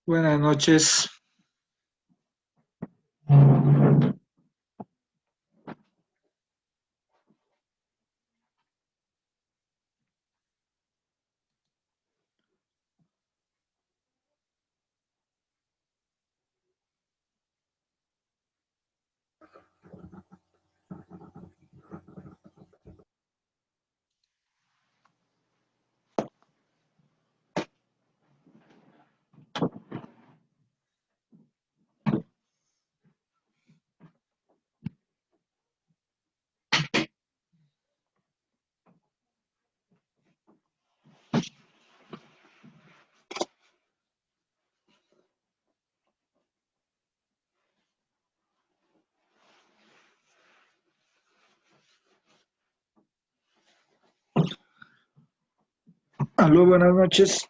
Buenas noches. Aló, buenas noches.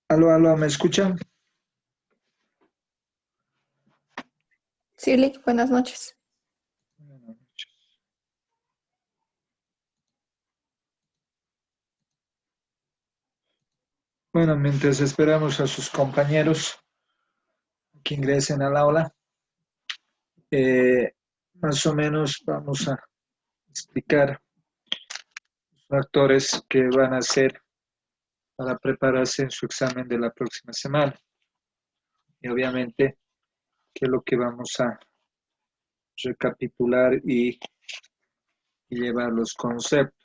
Aló, aló, ¿me escuchan? Sí, Lick, buenas noches. Buenas noches. Bueno, mientras esperamos a sus compañeros que ingresen al aula, eh, más o menos vamos a explicar los factores que van a hacer para prepararse en su examen de la próxima semana. Y obviamente, qué es lo que vamos a recapitular y llevar los conceptos.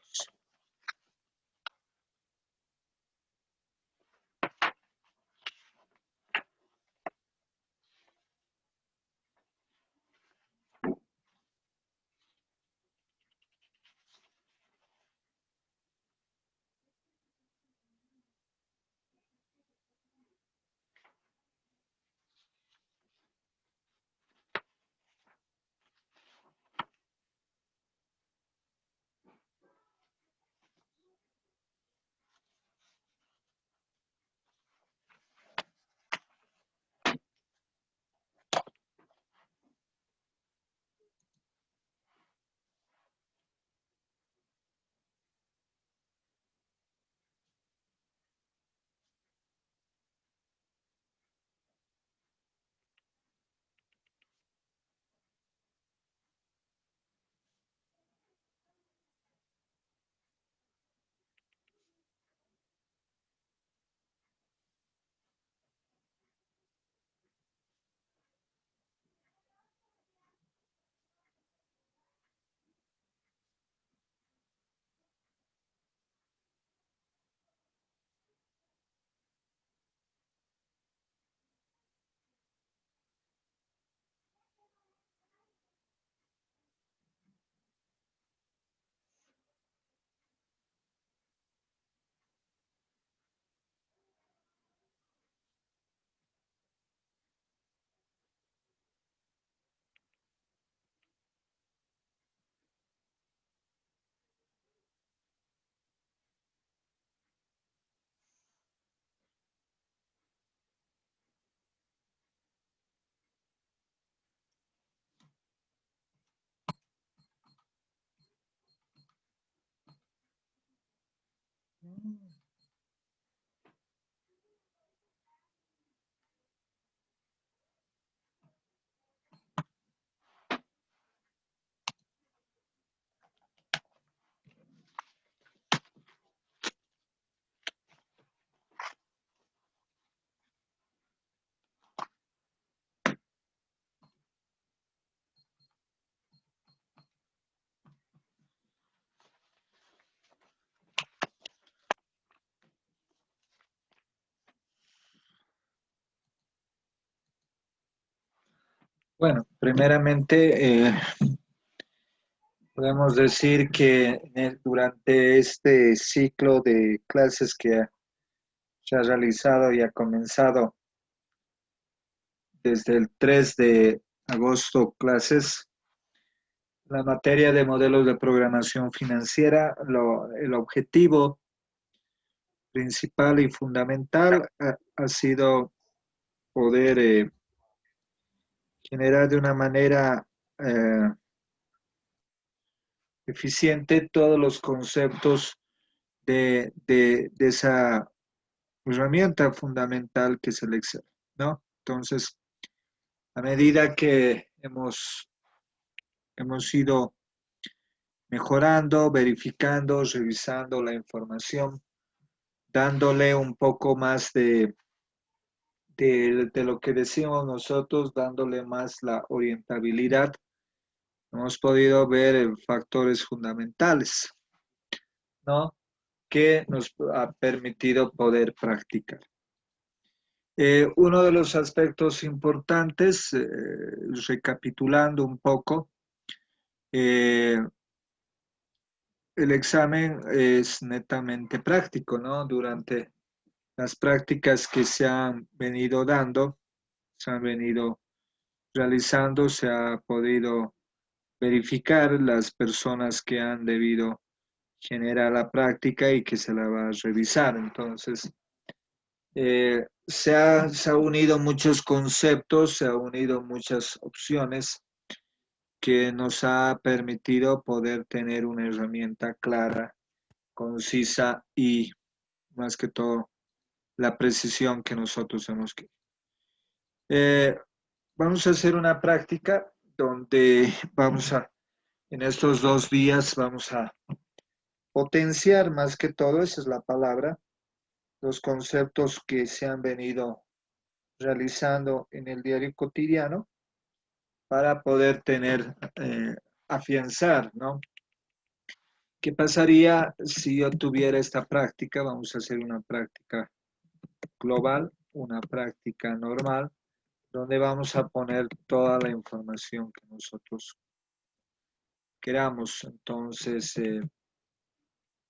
Bueno, primeramente, podemos decir que durante este ciclo de clases que se ha realizado y ha comenzado desde el 3 de agosto clases, la materia de modelos de programación financiera, el objetivo principal y fundamental ha sido poder generar de una manera eficiente todos los conceptos de esa herramienta fundamental que es el Excel, ¿no? Entonces, a medida que hemos ido mejorando, verificando, revisando la información, dándole un poco más de lo que decimos nosotros, dándole más la orientabilidad, hemos podido ver factores fundamentales, ¿no? Que nos ha permitido poder practicar. Uno de los aspectos importantes, recapitulando un poco, el examen es netamente práctico, ¿no? Durante las prácticas que se han venido dando, se han venido realizando, se ha podido verificar las personas que han debido generar la práctica y que se la va a revisar. Entonces, se ha unido muchos conceptos, se ha unido muchas opciones que nos ha permitido poder tener una herramienta clara, concisa y más que todo la precisión que nosotros hemos querido. Vamos a hacer una práctica donde en estos 2 días vamos a potenciar más que todo, esa es la palabra, los conceptos que se han venido realizando en el diario cotidiano para poder afianzar, ¿no? ¿Qué pasaría si yo tuviera esta práctica? Vamos a hacer una práctica global, una práctica normal, donde vamos a poner toda la información que nosotros queramos. Entonces,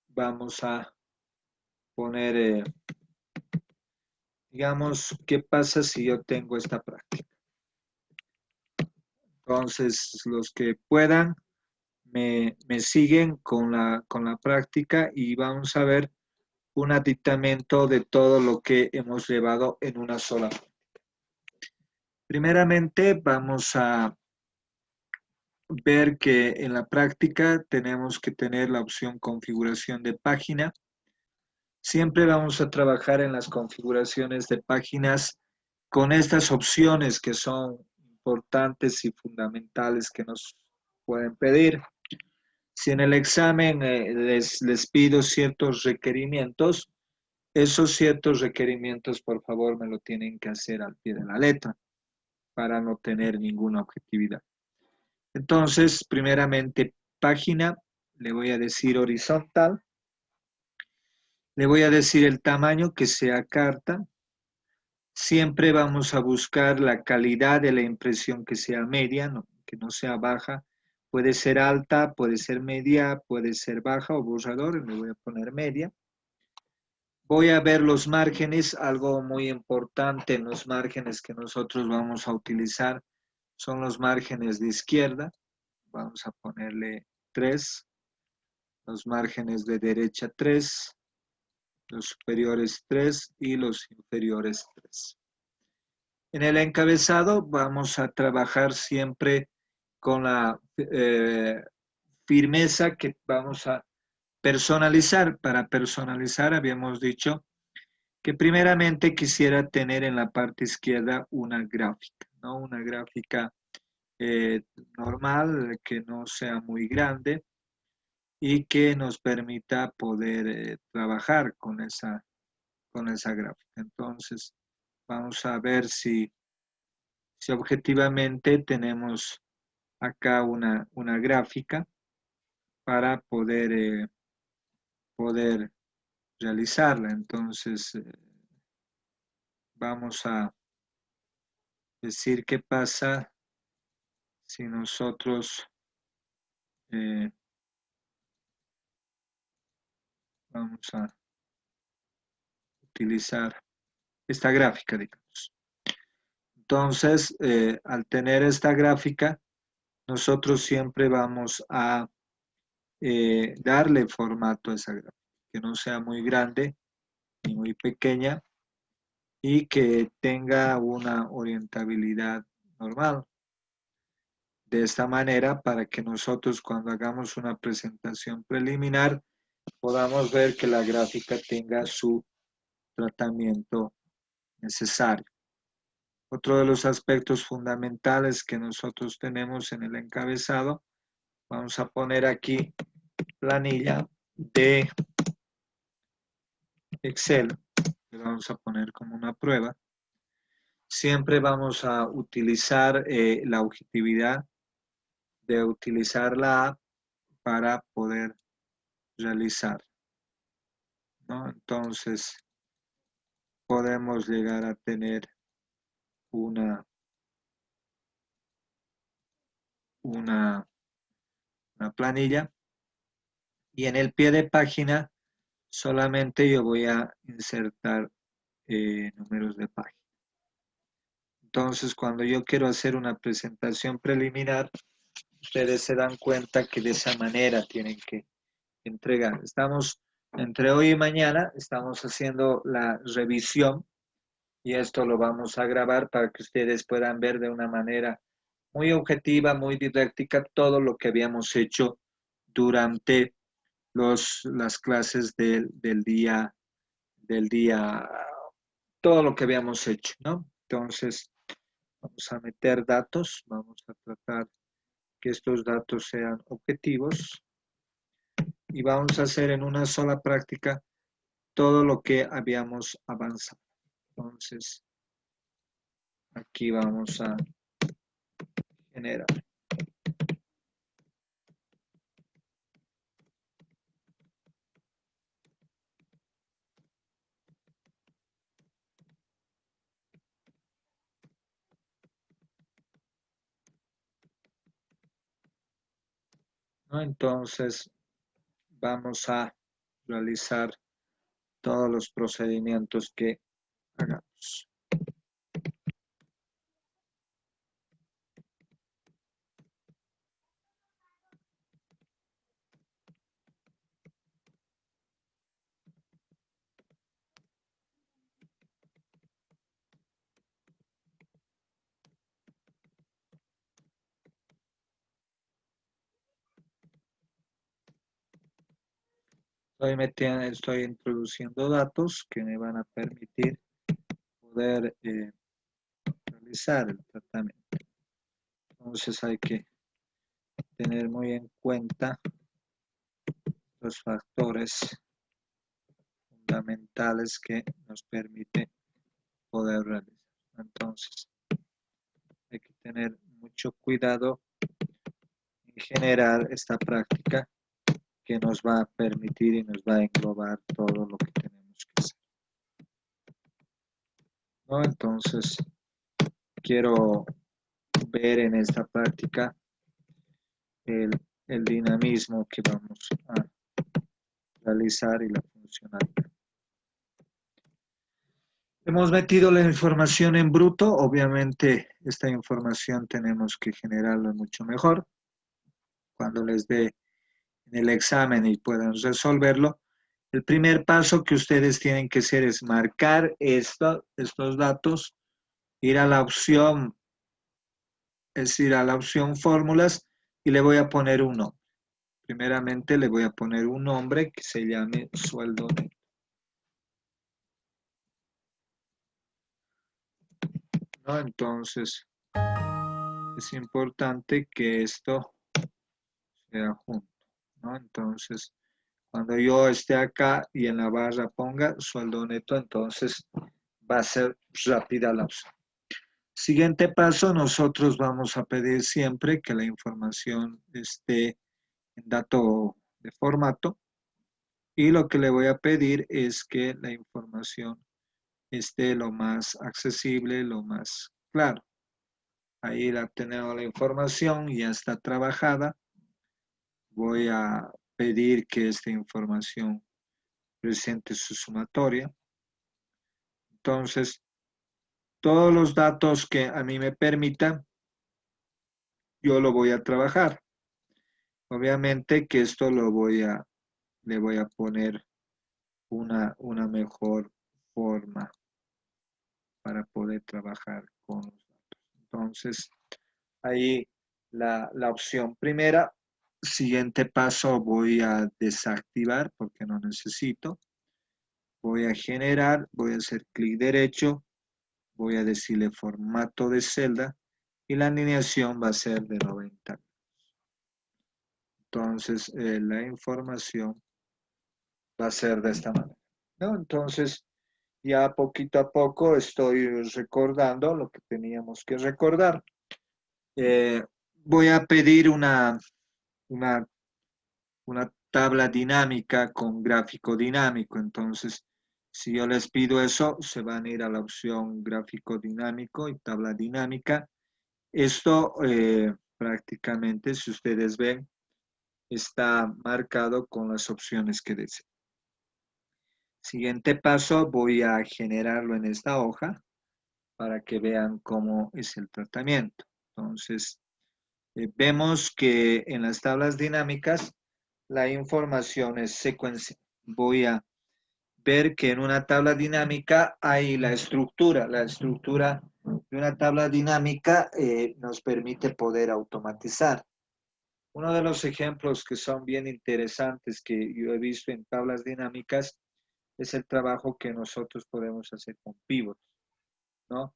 vamos a poner, digamos, ¿qué pasa si yo tengo esta práctica? Entonces, los que puedan, me siguen con la práctica y vamos a ver un aditamento de todo lo que hemos llevado en una sola. Primeramente, vamos a ver que en la práctica tenemos que tener la opción configuración de página. Siempre vamos a trabajar en las configuraciones de páginas con estas opciones que son importantes y fundamentales que nos pueden pedir. Si en el examen les pido ciertos requerimientos, esos ciertos requerimientos, por favor, me lo tienen que hacer al pie de la letra para no tener ninguna objetividad. Entonces, primeramente, página, le voy a decir horizontal, le voy a decir el tamaño que sea carta. Siempre vamos a buscar la calidad de la impresión que sea media, que no sea baja. Puede ser alta, puede ser media, puede ser baja o borrador, le voy a poner media. Voy a ver los márgenes, algo muy importante en los márgenes que nosotros vamos a utilizar son los márgenes de izquierda. Vamos a ponerle 3, los márgenes de derecha 3, los superiores 3 y los inferiores 3. En el encabezado vamos a trabajar siempre con la firmeza que vamos a personalizar. Para personalizar habíamos dicho que primeramente quisiera tener en la parte izquierda una gráfica, ¿no? Una gráfica normal, que no sea muy grande y que nos permita poder trabajar con esa gráfica. Entonces, vamos a ver si objetivamente tenemos acá una gráfica para poder realizarla. Entonces, vamos a decir qué pasa si nosotros vamos a utilizar esta gráfica, digamos. Entonces, al tener esta gráfica, nosotros siempre vamos a darle formato a esa gráfica, que no sea muy grande ni muy pequeña y que tenga una orientabilidad normal. de esta manera para que nosotros cuando hagamos una presentación preliminar podamos ver que la gráfica tenga su tratamiento necesario. Otro de los aspectos fundamentales que nosotros tenemos en el encabezado, vamos a poner aquí planilla de Excel, que vamos a poner como una prueba. Siempre vamos a utilizar la objetividad de utilizar la app para poder realizar, ¿no? Entonces, podemos llegar a tener una, una, una planilla y en el pie de página solamente yo voy a insertar números de página. Entonces, cuando yo quiero hacer una presentación preliminar, ustedes se dan cuenta que de esa manera tienen que entregar. Estamos entre hoy y mañana, estamos haciendo la revisión y esto lo vamos a grabar para que ustedes puedan ver de una manera muy objetiva, muy didáctica, todo lo que habíamos hecho durante las clases del día, todo lo que habíamos hecho, ¿no? Entonces, vamos a meter datos, vamos a tratar que estos datos sean objetivos y vamos a hacer en una sola práctica todo lo que habíamos avanzado. Entonces, aquí vamos a generar. ¿No? Entonces, vamos a realizar todos los procedimientos que hagamos. Estoy introduciendo datos que me van a permitir poder realizar el tratamiento. Entonces hay que tener muy en cuenta los factores fundamentales que nos permiten poder realizar. Entonces hay que tener mucho cuidado en generar esta práctica que nos va a permitir y nos va a englobar todo lo que tenemos que hacer, ¿no? Entonces quiero ver en esta práctica el, el dinamismo que vamos a realizar y la funcionalidad. Hemos metido la información en bruto, obviamente esta información tenemos que generarla mucho mejor. Cuando les dé en el examen y puedan resolverlo, el primer paso que ustedes tienen que hacer es marcar estos datos, ir a la opción, es ir a la opción fórmulas y le voy a poner un nombre. Primeramente le voy a poner un nombre que se llame sueldo neto. ¿No? Entonces, es importante que esto sea junto, ¿no? Entonces, cuando yo esté acá y en la barra ponga sueldo neto, entonces va a ser rápida la opción. Siguiente paso, nosotros vamos a pedir siempre que la información esté en dato de formato y lo que le voy a pedir es que la información esté lo más accesible, lo más claro. Ahí la tenemos la información, ya está trabajada. Voy a pedir que esta información presente su sumatoria. Entonces, todos los datos que a mí me permitan, yo lo voy a trabajar. Obviamente que esto le voy a poner una mejor forma para poder trabajar con los datos. Entonces, ahí la opción primera. Siguiente paso voy a desactivar porque no necesito. Voy a generar, voy a hacer clic derecho, voy a decirle formato de celda y la alineación va a ser de 90. Entonces la información va a ser de esta manera, ¿no? Entonces ya poquito a poco estoy recordando lo que teníamos que recordar. Voy a pedir una, una tabla dinámica con gráfico dinámico. Entonces, si yo les pido eso, se van a ir a la opción gráfico dinámico y tabla dinámica. Esto prácticamente, si ustedes ven, está marcado con las opciones que deseo. Siguiente paso, voy a generarlo en esta hoja para que vean cómo es el tratamiento. Entonces, vemos que en las tablas dinámicas la información es secuencial. Voy a ver que en una tabla dinámica hay la estructura. La estructura de una tabla dinámica nos permite poder automatizar. Uno de los ejemplos que son bien interesantes que yo he visto en tablas dinámicas es el trabajo que nosotros podemos hacer con pivots, ¿no?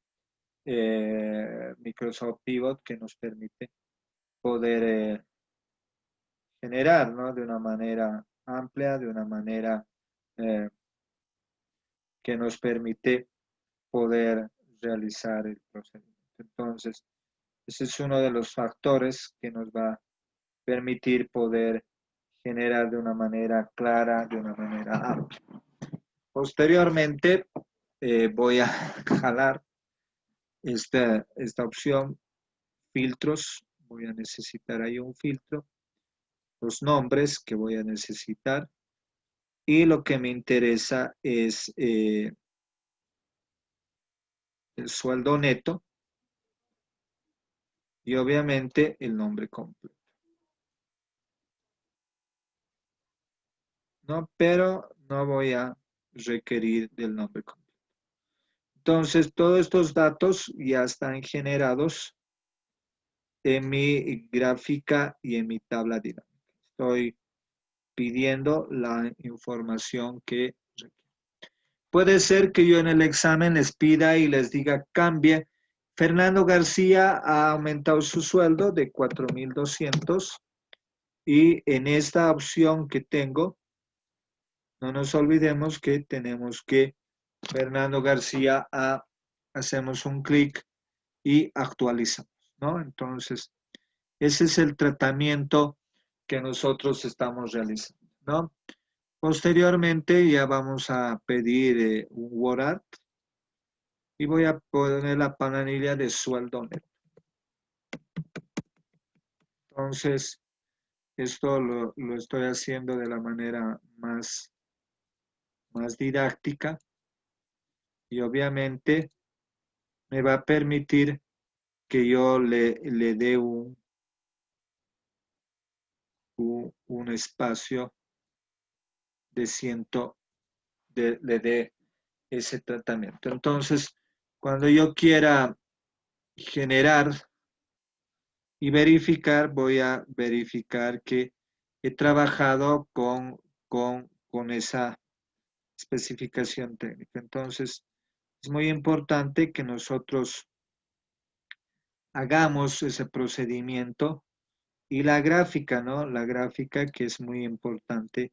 Microsoft Pivot que nos permite poder generar, ¿no? De una manera amplia, de una manera eh, que nos permite poder realizar el procedimiento. Entonces, ese es uno de los factores que nos va a permitir poder generar de una manera clara, de una manera amplia. Posteriormente, voy a jalar esta opción, filtros. Voy a necesitar ahí un filtro, los nombres que voy a necesitar y lo que me interesa es el sueldo neto y obviamente el nombre completo, ¿no? Pero no voy a requerir del nombre completo. Entonces, todos estos datos ya están generados en mi gráfica y en mi tabla dinámica. Estoy pidiendo la información que requiero. Puede ser que yo en el examen les pida y les diga cambie. Fernando García ha aumentado su sueldo de 4.200 y en esta opción que tengo, no nos olvidemos que tenemos que Fernando García hacemos un clic y actualizamos, ¿no? Entonces, ese es el tratamiento que nosotros estamos realizando, ¿no? Posteriormente ya vamos a pedir un WordArt y voy a poner la planilla de sueldo neto. Entonces, esto lo estoy haciendo de la manera más didáctica y obviamente me va a permitir que yo le dé un espacio de le dé ese tratamiento. Entonces, cuando yo quiera generar y verificar, voy a verificar que he trabajado con esa especificación técnica. Entonces, es muy importante que nosotros hagamos ese procedimiento y la gráfica, ¿no? La gráfica que es muy importante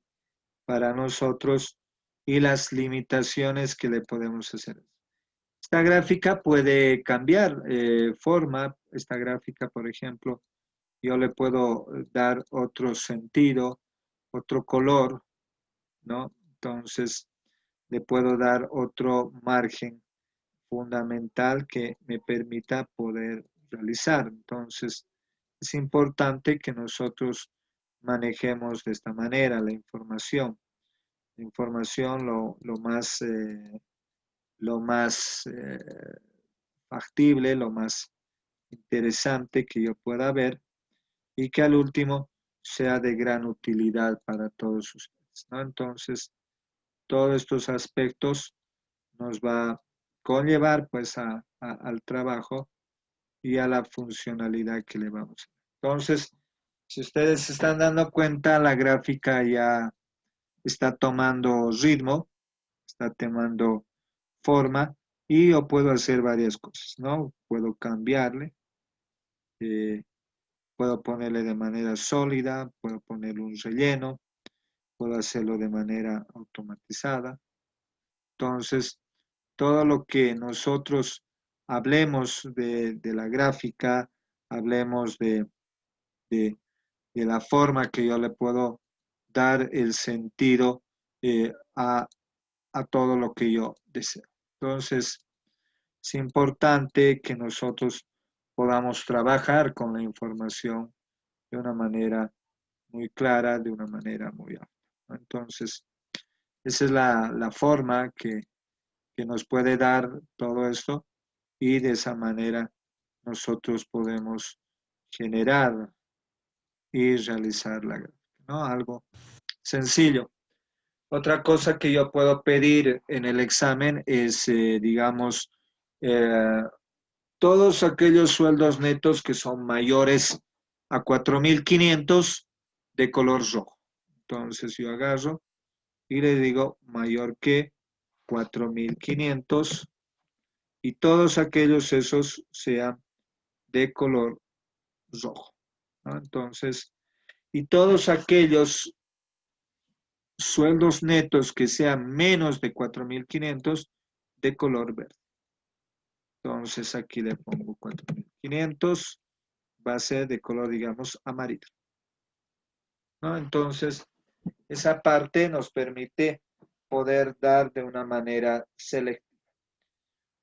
para nosotros y las limitaciones que le podemos hacer. Esta gráfica puede cambiar forma. Esta gráfica, por ejemplo, yo le puedo dar otro sentido, otro color, ¿no? Entonces, le puedo dar otro margen fundamental que me permita poder realizar. Entonces, es importante que nosotros manejemos de esta manera la información. La información lo más factible, lo más interesante que yo pueda ver y que al último sea de gran utilidad para todos ustedes, ¿no? Entonces, todos estos aspectos nos va a conllevar pues al trabajo y a la funcionalidad que le vamos a dar. Entonces, si ustedes se están dando cuenta, la gráfica ya está tomando ritmo, está tomando forma y yo puedo hacer varias cosas, ¿no? Puedo cambiarle, eh, puedo ponerle de manera sólida, puedo ponerle un relleno, puedo hacerlo de manera automatizada. Entonces, todo lo que nosotros hablemos de la gráfica, hablemos de- de la forma que yo le puedo dar el sentido a todo lo que yo deseo. Entonces, es importante que nosotros podamos trabajar con la información de una manera muy clara, de una manera muy amplia, ¿no? Entonces, esa es la forma que nos puede dar todo esto y de esa manera nosotros podemos generar y realizar la gráfica, ¿no? Algo sencillo. Otra cosa que yo puedo pedir en el examen es, digamos, eh, todos aquellos sueldos netos que son mayores a 4.500 de color rojo. Entonces yo agarro y le digo mayor que 4.500 y todos aquellos esos sean de color rojo, ¿no? Entonces, y todos aquellos sueldos netos que sean menos de 4.500 de color verde. Entonces aquí le pongo 4.500, va a ser de color, digamos, amarillo, ¿no? Entonces, esa parte nos permite poder dar de una manera selectiva.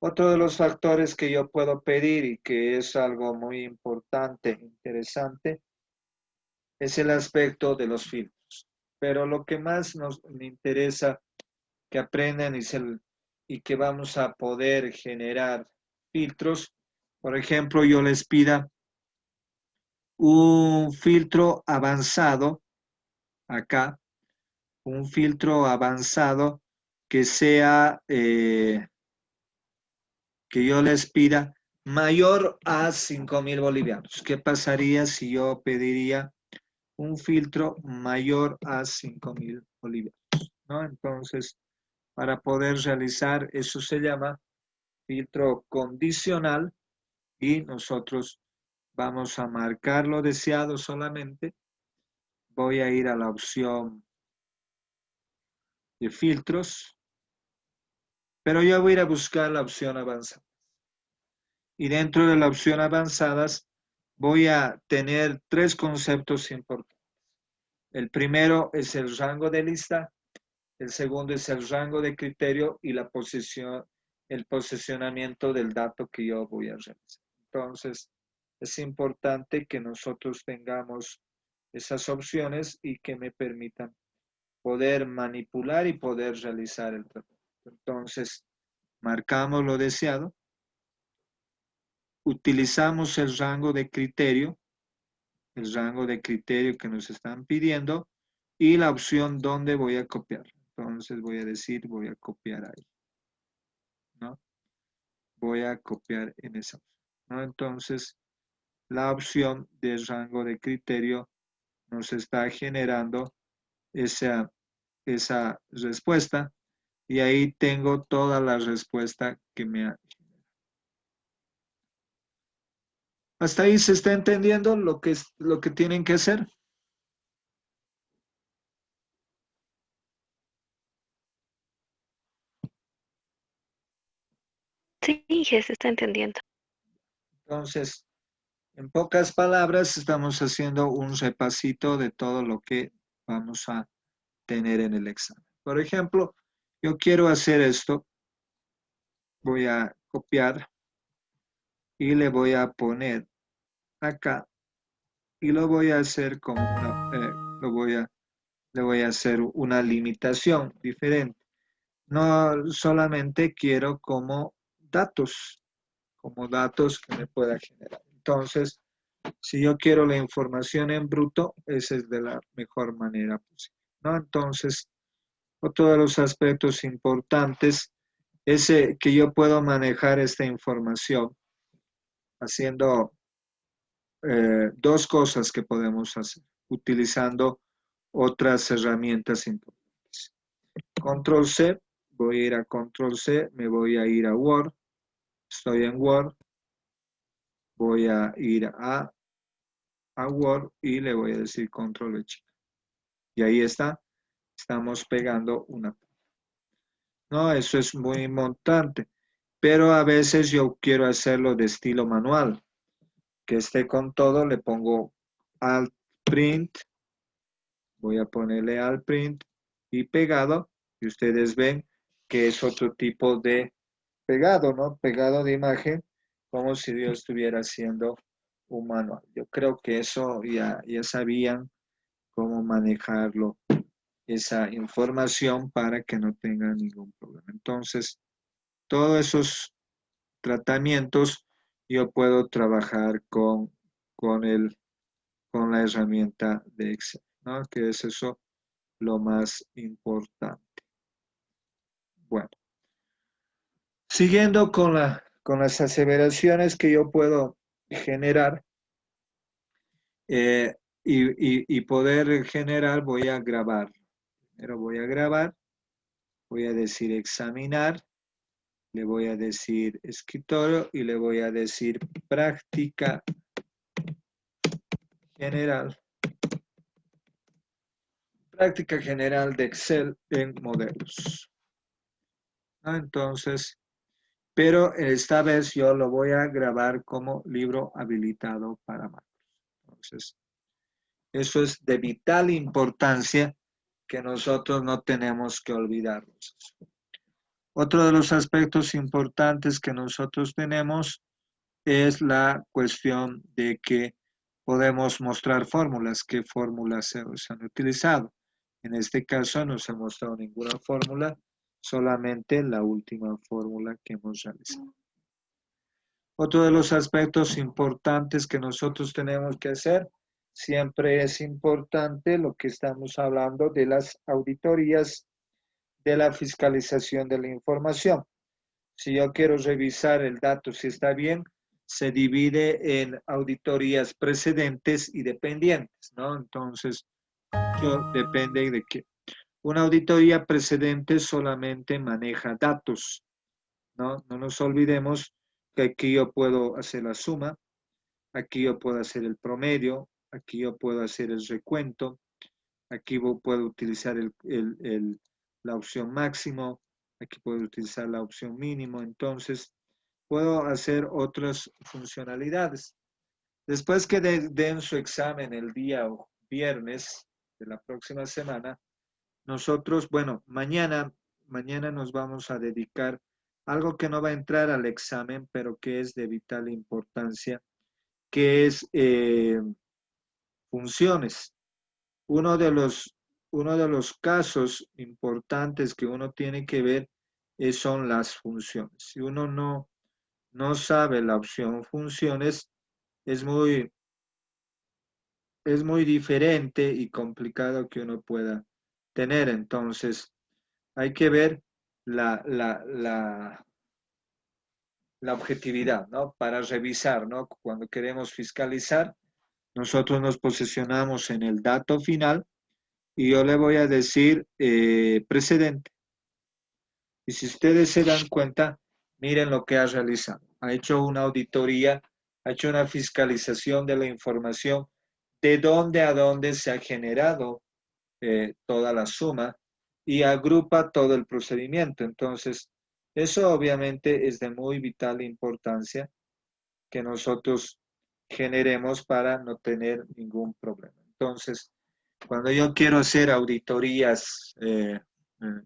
Otro de los factores que yo puedo pedir y que es algo muy importante, interesante, es el aspecto de los filtros. Pero lo que más me interesa que aprendan y que vamos a poder generar filtros. Por ejemplo, yo les pida un filtro avanzado acá, un filtro avanzado que sea, que yo les pida mayor a 5.000 bolivianos. ¿Qué pasaría si yo pediría un filtro mayor a 5.000 bolivianos? ¿No? Entonces, para poder realizar, eso se llama filtro condicional y nosotros vamos a marcar lo deseado solamente. Voy a ir a la opción de filtros, pero yo voy a ir a buscar la opción avanzada. Y dentro de la opción avanzadas voy a tener tres conceptos importantes. El primero es el rango de lista, el segundo es el rango de criterio y la posición, el posicionamiento del dato que yo voy a realizar. Entonces, es importante que nosotros tengamos esas opciones y que me permitan poder manipular y poder realizar el tratamiento. Entonces, marcamos lo deseado, utilizamos el rango de criterio que nos están pidiendo y la opción donde voy a copiar. Entonces voy a decir, voy a copiar ahí, ¿no? Voy a copiar en esa opción, ¿no? Entonces, la opción de rango de criterio nos está generando esa respuesta y ahí tengo toda la respuesta que me ha. ¿Hasta ahí se está entendiendo lo que tienen que hacer? Sí, ya se está entendiendo. Entonces, en pocas palabras, estamos haciendo un repasito de todo lo que vamos a tener en el examen. Por ejemplo, yo quiero hacer esto, voy a copiar y le voy a poner acá y lo voy a hacer como le voy a hacer una limitación diferente. No solamente quiero como datos que me pueda generar. Entonces, si yo quiero la información en bruto, esa es de la mejor manera posible, ¿no? Entonces, otro de los aspectos importantes es que yo puedo manejar esta información haciendo dos cosas que podemos hacer utilizando otras herramientas importantes. Control C, voy a ir a Control C, me voy a ir a Word, estoy en Word, voy a ir a Word y le voy a decir Control V chica. Y ahí está, estamos pegando una. No, eso es muy importante, pero a veces yo quiero hacerlo de estilo manual, que esté con todo, le pongo Alt Print, voy a ponerle Alt Print y pegado, y ustedes ven que es otro tipo de pegado, ¿no? Pegado de imagen, como si yo estuviera haciendo un manual. Yo creo que eso ya sabían cómo manejarlo, esa información para que no tengan ningún problema. Entonces, todos esos tratamientos yo puedo trabajar con la herramienta de Excel, ¿no? Que es eso lo más importante. Bueno, siguiendo con las aseveraciones que yo puedo generar y poder generar, voy a grabar. Primero voy a grabar, voy a decir examinar, le voy a decir escritorio y le voy a decir práctica general. Práctica general de Excel en modelos. Entonces, pero esta vez yo lo voy a grabar como libro habilitado para macros. Entonces, eso es de vital importancia que nosotros no tenemos que olvidarnos. Otro de los aspectos importantes que nosotros tenemos es la cuestión de que podemos mostrar fórmulas, qué fórmulas se han utilizado. En este caso no se ha mostrado ninguna fórmula, solamente la última fórmula que hemos realizado. Otro de los aspectos importantes que nosotros tenemos que hacer, siempre es importante lo que estamos hablando de las auditorías de la fiscalización de la información. Si yo quiero revisar el dato, si está bien, se divide en auditorías precedentes y dependientes, ¿no? Entonces, depende de qué. Una auditoría precedente solamente maneja datos, ¿no? No nos olvidemos que aquí yo puedo hacer la suma, aquí yo puedo hacer el promedio, aquí yo puedo hacer el recuento, aquí puedo utilizar la opción máximo, aquí puedo utilizar la opción mínimo, entonces puedo hacer otras funcionalidades. Después que den su examen el día viernes de la próxima semana, nosotros, bueno, mañana nos vamos a dedicar a algo que no va a entrar al examen, pero que es de vital importancia, que es funciones. Uno de los casos importantes que uno tiene que ver son las funciones. Si uno no sabe la opción funciones, es muy diferente y complicado que uno pueda tener. Entonces, hay que ver la objetividad, ¿no? Para revisar, ¿no? Cuando queremos fiscalizar, nosotros nos posicionamos en el dato final y yo le voy a decir precedente. Y si ustedes se dan cuenta, miren lo que ha realizado. Ha hecho una auditoría, ha hecho una fiscalización de la información, de dónde a dónde se ha generado toda la suma y agrupa todo el procedimiento. Entonces, eso obviamente es de muy vital importancia que nosotros generemos para no tener ningún problema. Entonces, cuando yo quiero hacer auditorías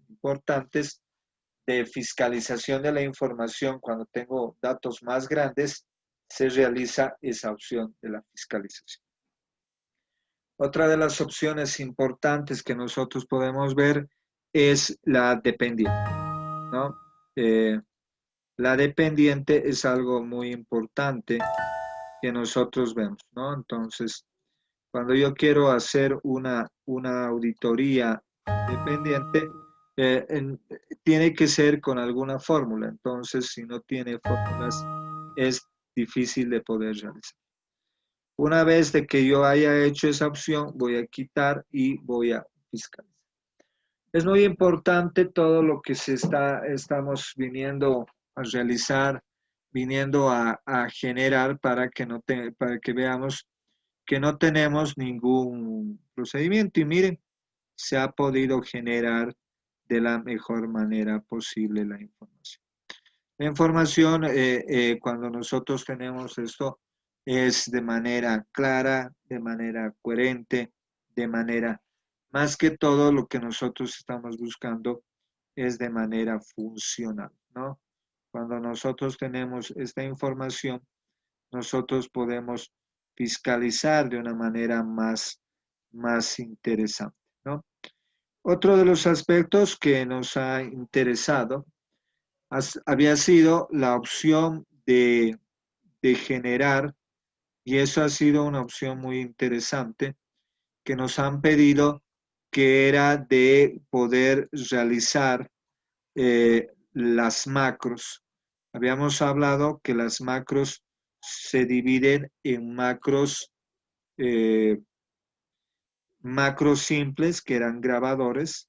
importantes de fiscalización de la información, cuando tengo datos más grandes, se realiza esa opción de la fiscalización. Otra de las opciones importantes que nosotros podemos ver es la dependiente, ¿no? La dependiente es algo muy importante que nosotros vemos, ¿no? Entonces, cuando yo quiero hacer una auditoría dependiente, tiene que ser con alguna fórmula. Entonces, si no tiene fórmulas, es difícil de poder realizar. Una vez de que yo haya hecho esa opción, voy a quitar y voy a fiscalizar. Es muy importante todo lo que estamos viniendo a realizar, viniendo a generar para que, para que veamos que no tenemos ningún procedimiento. Y miren, se ha podido generar de la mejor manera posible la información. La información, cuando nosotros tenemos esto, es de manera clara, de manera coherente, de manera, más que todo lo que nosotros estamos buscando es de manera funcional, ¿no? Cuando nosotros tenemos esta información, nosotros podemos fiscalizar de una manera más interesante, ¿no? Otro de los aspectos que nos ha interesado había sido la opción de generar, y eso ha sido una opción muy interesante, que nos han pedido que era de poder realizar las macros. Habíamos hablado que las macros se dividen en eh, macros simples, que eran grabadores,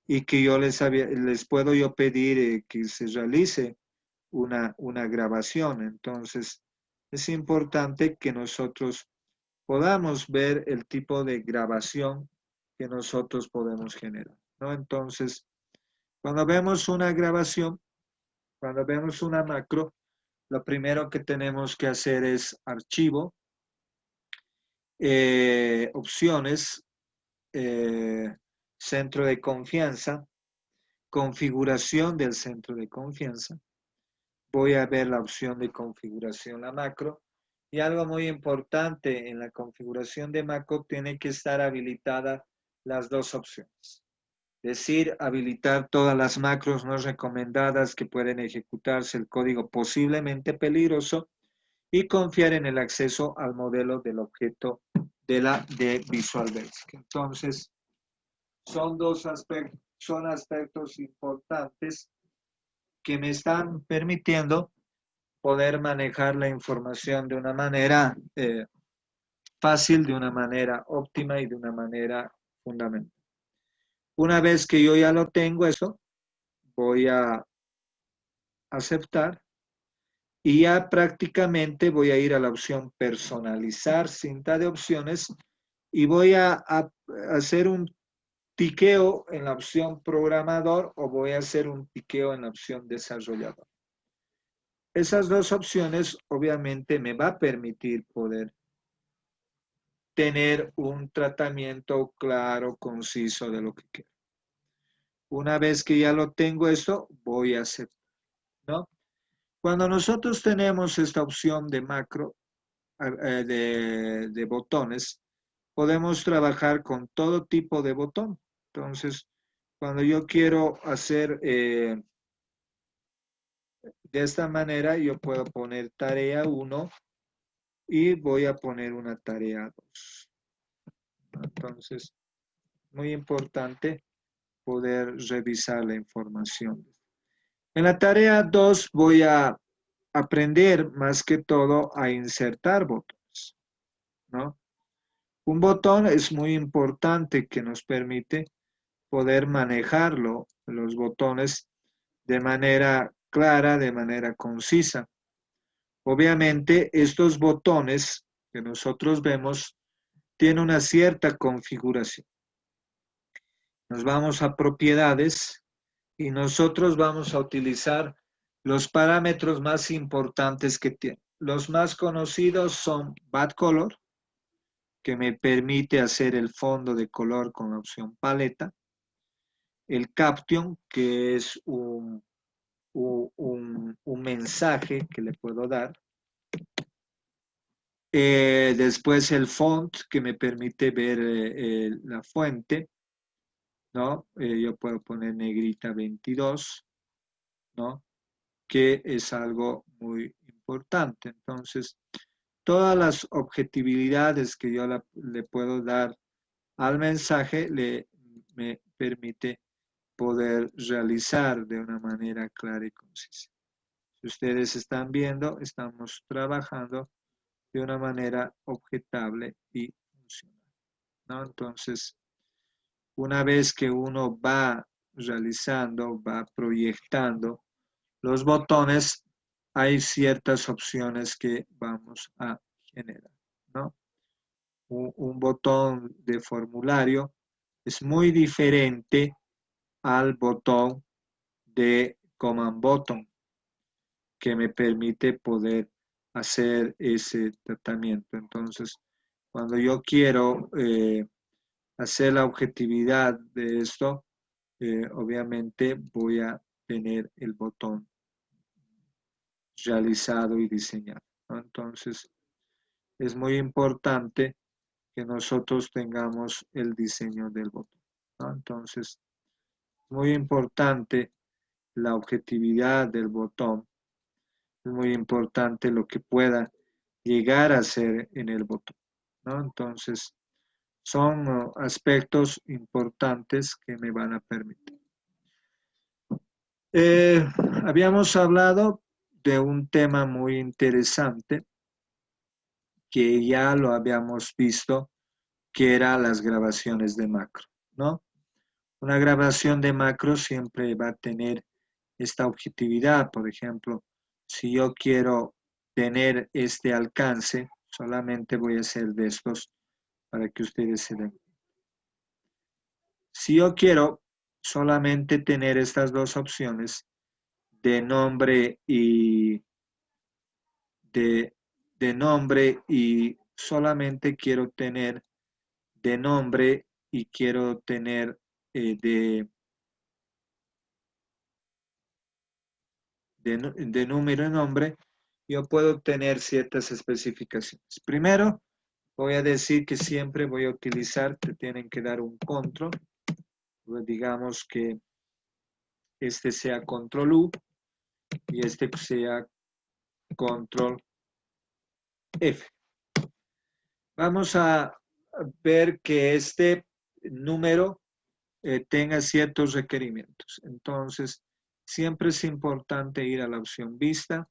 y que yo les puedo yo pedir que se realice una grabación. Entonces, es importante que nosotros podamos ver el tipo de grabación que nosotros podemos generar, ¿no? Entonces, cuando vemos una grabación, cuando vemos una macro, lo primero que tenemos que hacer es archivo, opciones, eh, centro de confianza, configuración del centro de confianza. Voy a ver la opción de configuración, la macro. Y algo muy importante en la configuración de macro, tiene que estar habilitada las dos opciones. Es decir, habilitar todas las macros no recomendadas que pueden ejecutarse el código posiblemente peligroso y confiar en el acceso al modelo del objeto de Visual Basic. Entonces, son aspectos importantes que me están permitiendo poder manejar la información de una manera fácil, de una manera óptima y de una manera fundamental. Una vez que yo ya lo tengo eso, voy a aceptar y ya prácticamente voy a ir a la opción personalizar cinta de opciones y voy a hacer un tiqueo en la opción programador o voy a hacer un tiqueo en la opción desarrollador. Esas dos opciones obviamente me va a permitir poder tener un tratamiento claro, conciso de lo que quiero. Una vez que ya lo tengo esto, voy a hacer, ¿no? Cuando nosotros tenemos esta opción de macro, de botones, podemos trabajar con todo tipo de botón. Entonces, cuando yo quiero hacer de esta manera, yo puedo poner tarea 1 y voy a poner una tarea 2. Entonces, muy importante poder revisar la información. En la tarea 2 voy a aprender más que todo a insertar botones, ¿no? Un botón es muy importante que nos permite poder manejarlo, los botones, de manera clara, de manera concisa. Obviamente, estos botones que nosotros vemos tienen una cierta configuración. Nos vamos a propiedades y nosotros vamos a utilizar los parámetros más importantes que tiene. Los más conocidos son Bad Color, que me permite hacer el fondo de color con la opción paleta. El Caption, que es un mensaje que le puedo dar. Después el font, que me permite ver la fuente, ¿no? Yo puedo poner negrita 22, ¿no? Que es algo muy importante. Entonces, todas las objetividades que yo le puedo dar al mensaje me permite poder realizar de una manera clara y concisa. Si ustedes están viendo, estamos trabajando de una manera objetable y funcional, ¿no? Entonces, una vez que uno va realizando, va proyectando los botones, hay ciertas opciones que vamos a generar, ¿no? Un botón de formulario es muy diferente al botón de Command Button, que me permite poder hacer ese tratamiento. Entonces, cuando yo quiero hacer la objetividad de esto, obviamente voy a tener el botón realizado y diseñado, ¿no? Entonces, es muy importante que nosotros tengamos el diseño del botón, ¿no? Entonces, muy importante la objetividad del botón, es muy importante lo que pueda llegar a ser en el botón, ¿no? Entonces, son aspectos importantes que me van a permitir. Eh, Habíamos hablado de un tema muy interesante que ya lo habíamos visto, que era las grabaciones de macro, ¿no? Una grabación de macro siempre va a tener esta objetividad. Por ejemplo, si yo quiero tener este alcance, solamente voy a hacer de estos para que ustedes se den. Si yo quiero solamente tener estas dos opciones de nombre y de nombre y solamente quiero tener de nombre y quiero tener de número y nombre, yo puedo tener ciertas especificaciones. Primero, voy a decir que siempre voy a utilizar, te tienen que dar un control, pues digamos que este sea control U y este sea control F. Vamos a ver que este número tenga ciertos requerimientos. Entonces, siempre es importante ir a la opción vista.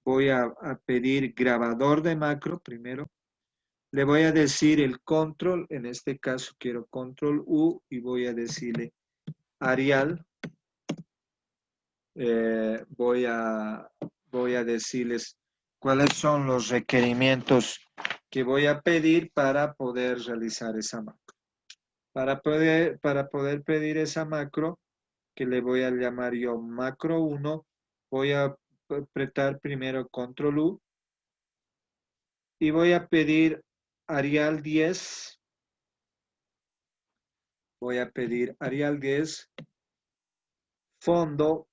Voy a pedir grabador de macro primero. Le voy a decir el control, en este caso quiero control U y voy a decirle Arial. Voy a decirles cuáles son los requerimientos que voy a pedir para poder realizar esa macro. Para poder pedir esa macro, que le voy a llamar yo macro 1, voy a apretar primero control U y voy a pedir Arial 10. Voy a pedir Arial 10, fondo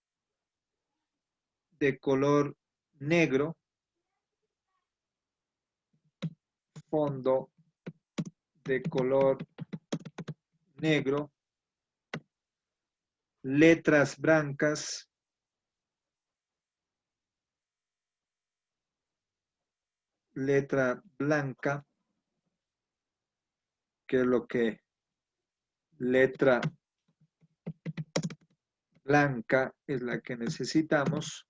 de color negro, fondo de color negro, letras blancas, letra blanca, que es lo que letra blanca es la que necesitamos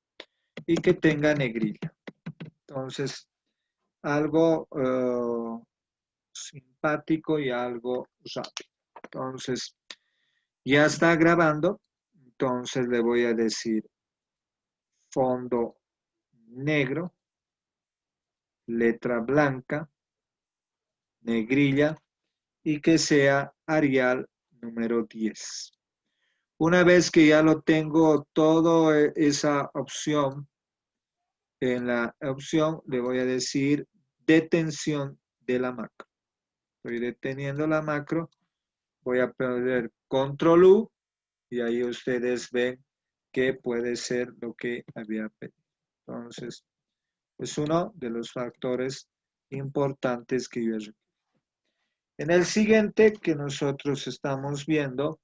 y que tenga negrilla. Entonces, algo simpático y algo rápido. Entonces, ya está grabando. Entonces le voy a decir fondo negro, letra blanca, negrilla y que sea Arial número 10. Una vez que ya lo tengo toda esa opción, en la opción le voy a decir detención de la macro. Estoy deteniendo la macro, voy a poner control U y ahí ustedes ven que puede ser lo que había pedido. Entonces, es uno de los factores importantes que yo requiero. En el siguiente que nosotros estamos viendo,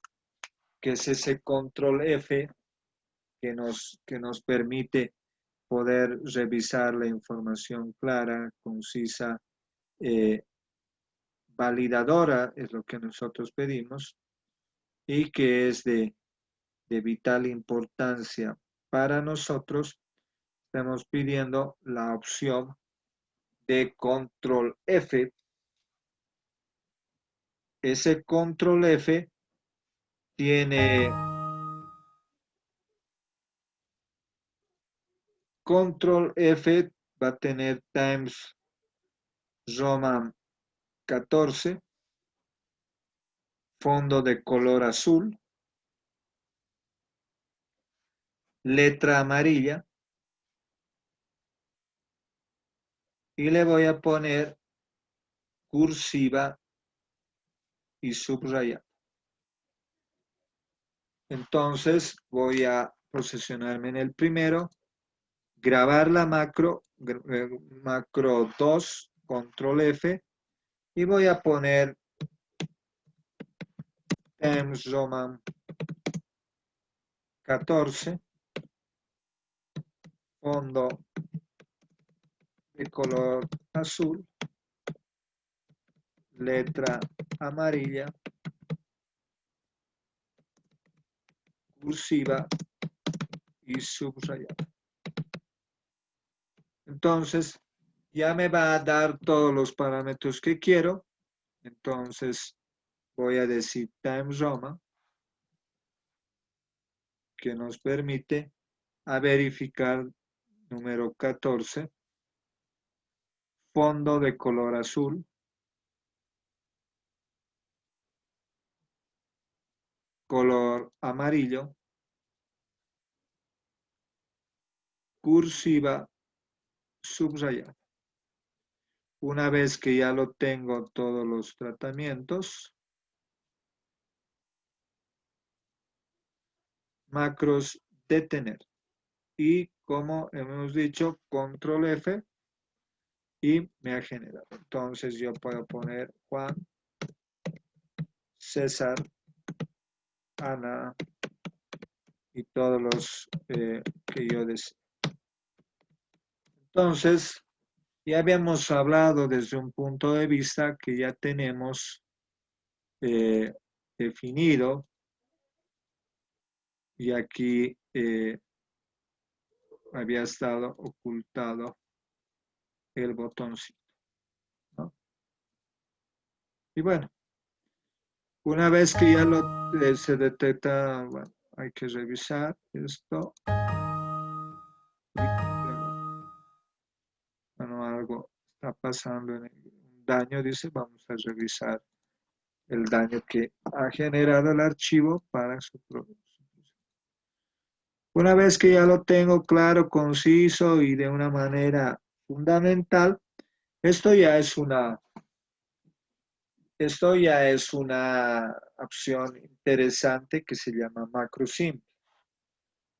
que es ese control F, que nos permite poder revisar la información clara, concisa, eh, validadora, es lo que nosotros pedimos, y que es de vital importancia para nosotros. Estamos pidiendo la opción de control F. Ese control F tiene control F, va a tener times Roman 14, fondo de color azul, letra amarilla, y le voy a poner cursiva y subrayada. Entonces voy a posicionarme en el primero, grabar la macro 2, control F, y voy a poner Times Roman 14, fondo de color azul, letra amarilla, cursiva y subrayada. Entonces, ya me va a dar todos los parámetros que quiero. Entonces, voy a decir Times Roman, que nos permite a verificar número 14, fondo de color azul, color amarillo, cursiva subrayada. Una vez que ya lo tengo todos los tratamientos, macros detener. Y como hemos dicho, control F y me ha generado. Entonces yo puedo poner Juan, César, Ana y todos los que yo deseo. Entonces, ya habíamos hablado desde un punto de vista que ya tenemos definido, y aquí había estado ocultado el botoncito, ¿no? Y bueno, una vez que ya se detecta, bueno, hay que revisar esto. Bueno, algo está pasando en un daño, dice, vamos a revisar el daño que ha generado el archivo para su producción. Una vez que ya lo tengo claro, conciso y de una manera fundamental, esto ya es una opción interesante que se llama macro simple.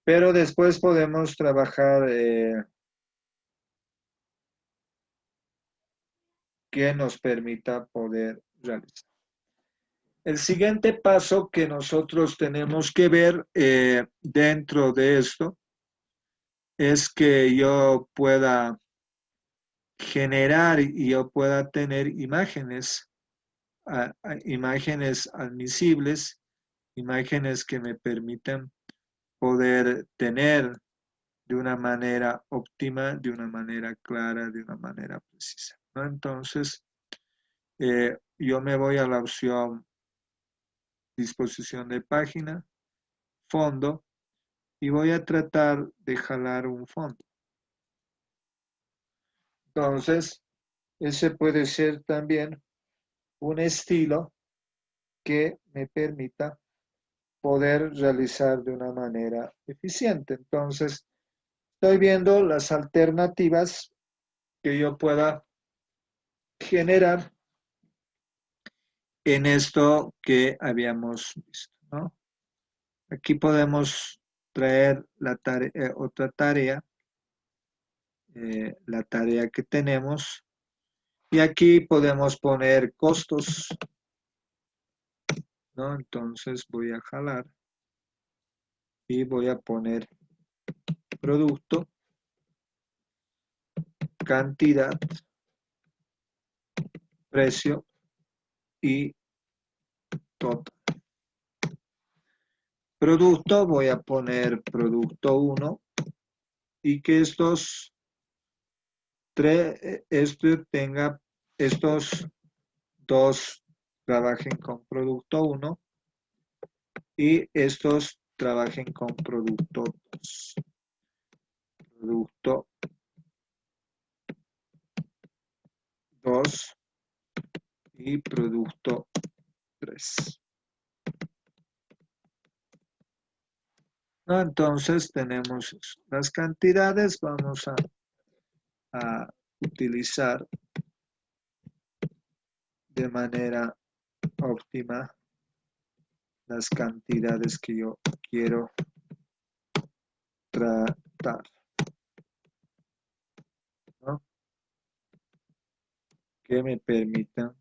Pero después podemos trabajar que nos permita poder realizar. El siguiente paso que nosotros tenemos que ver dentro de esto es que yo pueda generar y yo pueda tener imágenes admisibles, imágenes que me permitan poder tener de una manera óptima, de una manera clara, de una manera precisa, ¿no? Entonces, yo me voy a la opción disposición de página, fondo, y voy a tratar de jalar un fondo. Entonces, ese puede ser también un estilo que me permita poder realizar de una manera eficiente. Entonces, estoy viendo las alternativas que yo pueda generar en esto que habíamos visto, ¿no? Aquí podemos traer otra tarea, la tarea que tenemos, y aquí podemos poner costos, ¿no? Entonces voy a jalar y voy a poner producto, cantidad, precio y total. Producto, voy a poner producto 1 y que estos estos dos trabajen con producto 1 y estos trabajen con producto 2. Producto 2 y producto 3. ¿No? Entonces tenemos las cantidades, vamos a utilizar de manera óptima las cantidades que yo quiero tratar, ¿no? Que me permitan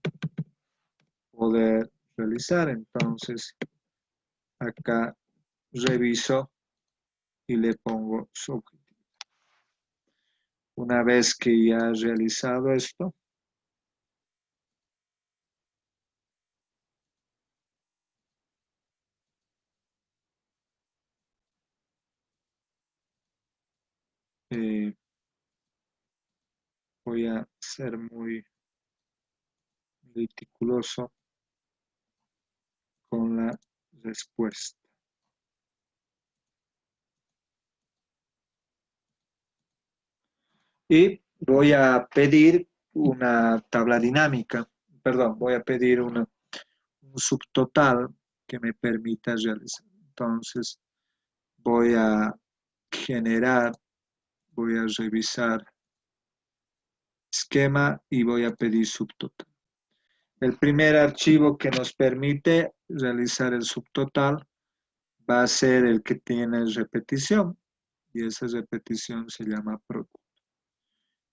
poder realizar. Entonces acá reviso y le pongo su objetivo. Una vez que ya he realizado esto, voy a ser muy meticuloso con la respuesta. Y voy a pedir una tabla dinámica, perdón, voy a pedir un subtotal que me permita realizar. Entonces voy a generar, voy a revisar esquema y voy a pedir subtotal. El primer archivo que nos permite realizar el subtotal va a ser el que tiene repetición y esa repetición se llama producto.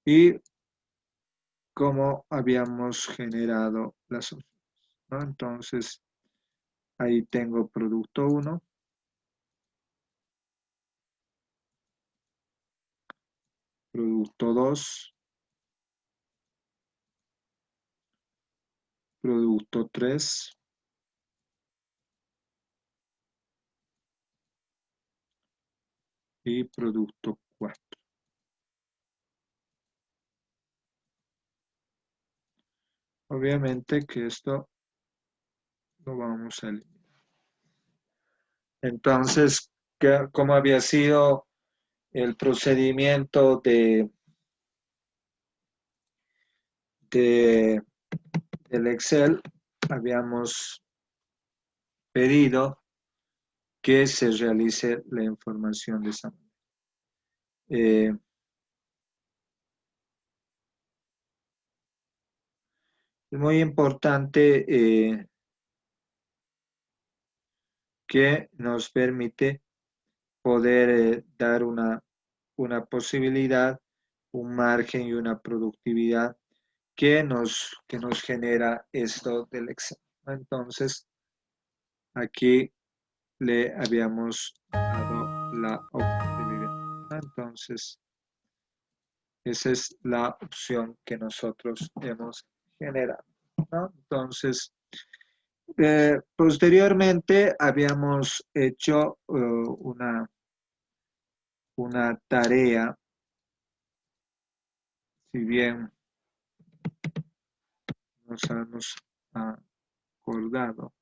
Y como habíamos generado las opciones, ¿no? Entonces ahí tengo producto 1, producto 2, producto 3 y producto 4. Obviamente que esto lo vamos a eliminar. Entonces, ¿cómo había sido el procedimiento del Excel? Habíamos pedido que se realice la información de esa manera. Es muy importante que nos permite poder dar una posibilidad, un margen y una productividad que nos genera esto del Excel. Entonces, aquí le habíamos dado la objetividad. Entonces, esa es la opción que nosotros hemos generado, ¿no? Entonces, posteriormente habíamos hecho una tarea, si bien nos hemos acordado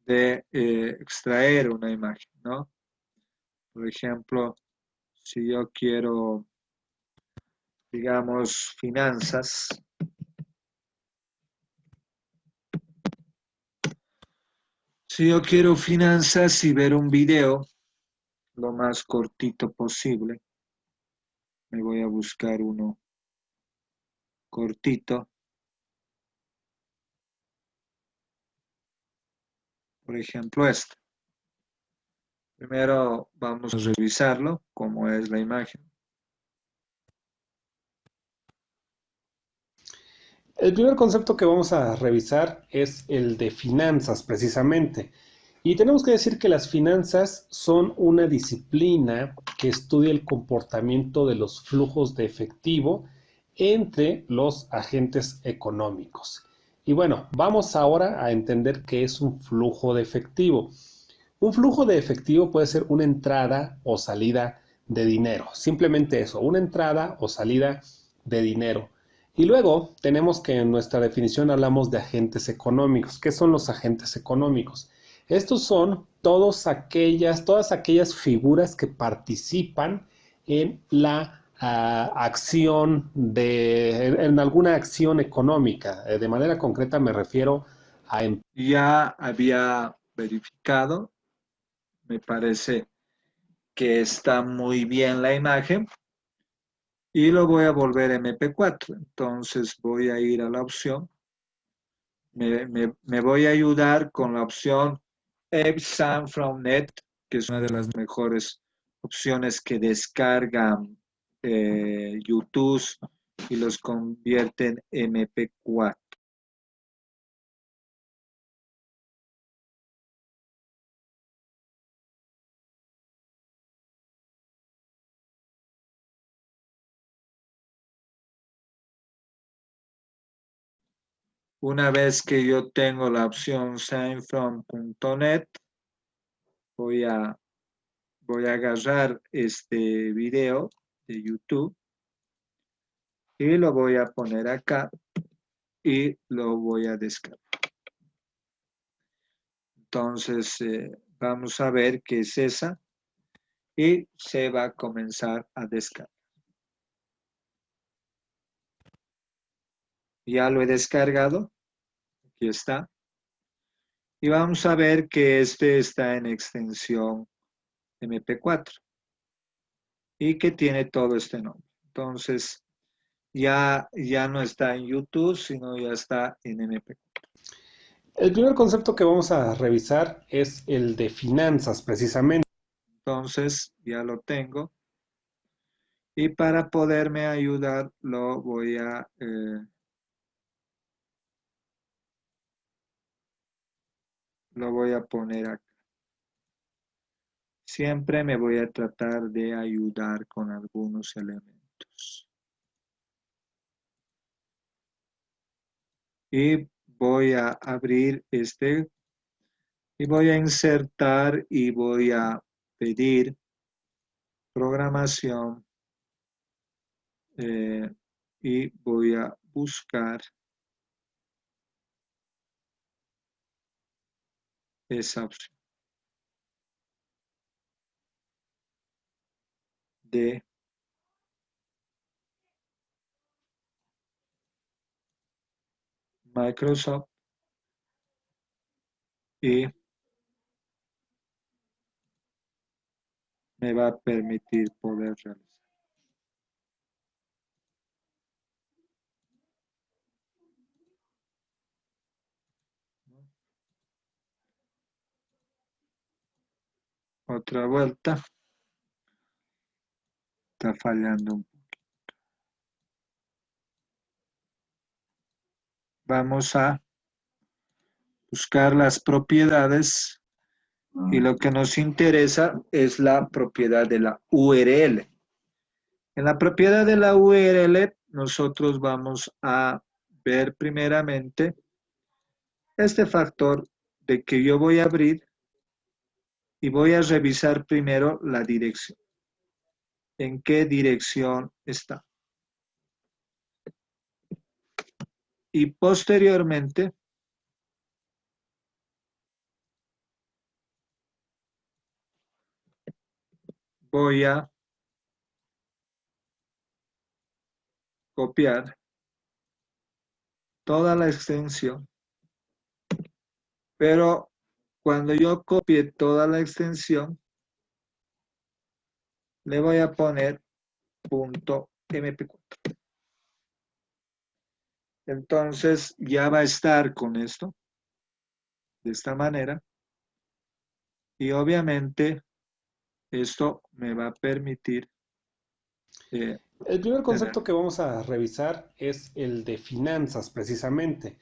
de extraer una imagen, ¿no? Por ejemplo, si yo quiero, digamos, finanzas, si yo quiero finanzas y ver un video lo más cortito posible, me voy a buscar uno cortito. Por ejemplo, este. Primero vamos a revisarlo, cómo es la imagen. El primer concepto que vamos a revisar es el de finanzas, precisamente. Y tenemos que decir que las finanzas son una disciplina que estudia el comportamiento de los flujos de efectivo entre los agentes económicos. Y bueno, vamos ahora a entender qué es un flujo de efectivo. Un flujo de efectivo puede ser una entrada o salida de dinero. Simplemente eso, una entrada o salida de dinero. Y luego tenemos que en nuestra definición hablamos de agentes económicos. ¿Qué son los agentes económicos? Estos son todas aquellas figuras que participan en la en alguna acción económica. De manera concreta me refiero a... Ya había verificado, me parece que está muy bien la imagen y lo voy a volver MP4. Entonces voy a ir a la opción, me voy a ayudar con la opción Epson from Net, que es una de las mejores opciones que descargan YouTube y los convierten en MP4. Una vez que yo tengo la opción signfrom.net, voy a agarrar este video de YouTube y lo voy a poner acá y lo voy a descargar. Entonces, vamos a ver qué es esa y se va a comenzar a descargar. Ya lo he descargado, aquí está. Y vamos a ver que este está en extensión MP4 y que tiene todo este nombre. Entonces, ya no está en YouTube, sino ya está en MP4. El primer concepto que vamos a revisar es el de finanzas, precisamente. Entonces, ya lo tengo. Y para poderme ayudar, lo voy a poner acá. Siempre me voy a tratar de ayudar con algunos elementos. Y voy a abrir este y voy a insertar y voy a pedir programación y voy a buscar esa opción de Microsoft y me va a permitir poder realizar. Otra vuelta. Está fallando un poco. Vamos a buscar las propiedades y lo que nos interesa es la propiedad de la URL. En la propiedad de la URL nosotros vamos a ver primeramente este factor de que yo voy a abrir y voy a revisar primero la dirección. ¿En qué dirección está? Y posteriormente voy a copiar toda la extensión, pero cuando yo copie toda la extensión, le voy a poner .mp4. Entonces ya va a estar con esto, de esta manera, y obviamente esto me va a permitir El primer concepto tener. que vamos a revisar es el de finanzas, precisamente.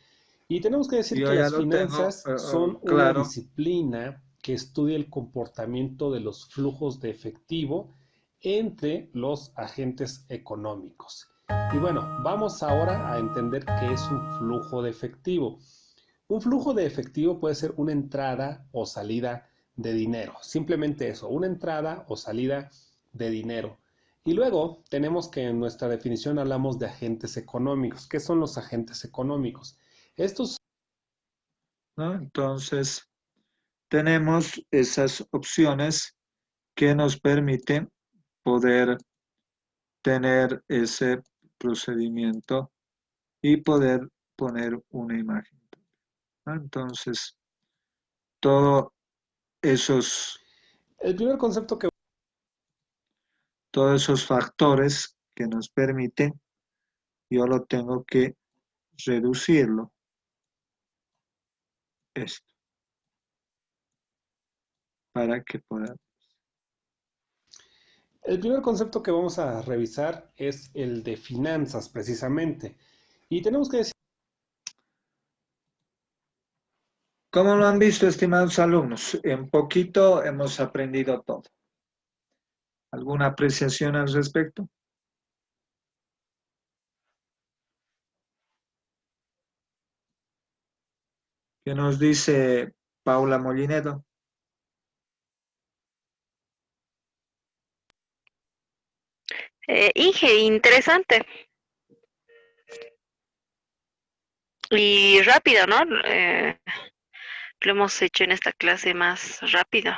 Y tenemos que decir que Yo ya las lo tengo finanzas son una claro. disciplina que estudia el comportamiento de los flujos de efectivo entre los agentes económicos. Y bueno, vamos ahora a entender qué es un flujo de efectivo. Un flujo de efectivo puede ser una entrada o salida de dinero. Simplemente eso, una entrada o salida de dinero. Y luego tenemos que en nuestra definición hablamos de agentes económicos. ¿Qué son los agentes económicos? Estos, ¿no? Entonces, tenemos esas opciones que nos permiten poder tener ese procedimiento y poder poner una imagen, ¿no? Entonces, todos esos, el primer concepto que todos esos factores que nos permiten, yo lo tengo que reducirlo, esto, para que pueda. El primer concepto que vamos a revisar es el de finanzas, precisamente. Y tenemos que decir, ¿Cómo lo han visto, estimados alumnos? En poquito hemos aprendido todo. ¿Alguna apreciación al respecto? ¿Qué nos dice Paula Molinedo? Inge, interesante y rápido, ¿no? Lo hemos hecho en esta clase más rápido.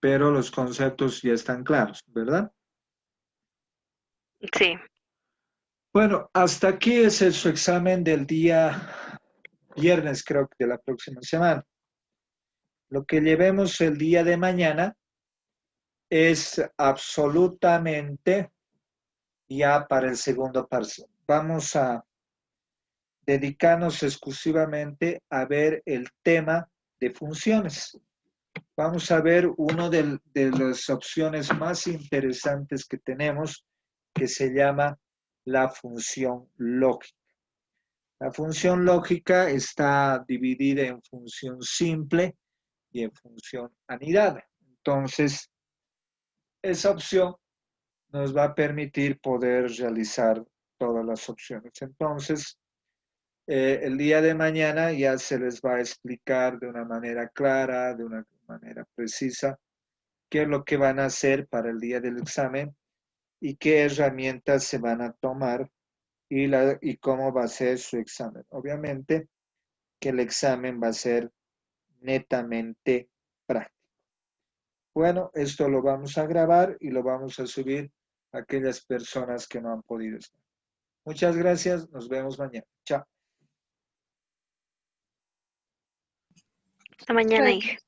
Pero los conceptos ya están claros, ¿verdad? Sí. Bueno, hasta aquí es su examen del día viernes, creo que de la próxima semana. Lo que llevemos el día de mañana es absolutamente ya para el segundo parcial. Vamos a dedicarnos exclusivamente a ver el tema de funciones. Vamos a ver una de las opciones más interesantes que tenemos, que se llama la función lógica. La función lógica está dividida en función simple y en función anidada. Entonces, esa opción nos va a permitir poder realizar todas las opciones. Entonces, el día de mañana ya se les va a explicar de una manera clara, de una manera precisa, qué es lo que van a hacer para el día del examen y qué herramientas se van a tomar y cómo va a ser su examen. Obviamente que el examen va a ser netamente práctico. Bueno, esto lo vamos a grabar y lo vamos a subir a aquellas personas que no han podido estar. Muchas gracias, nos vemos mañana. Chao. Hasta mañana, Inge.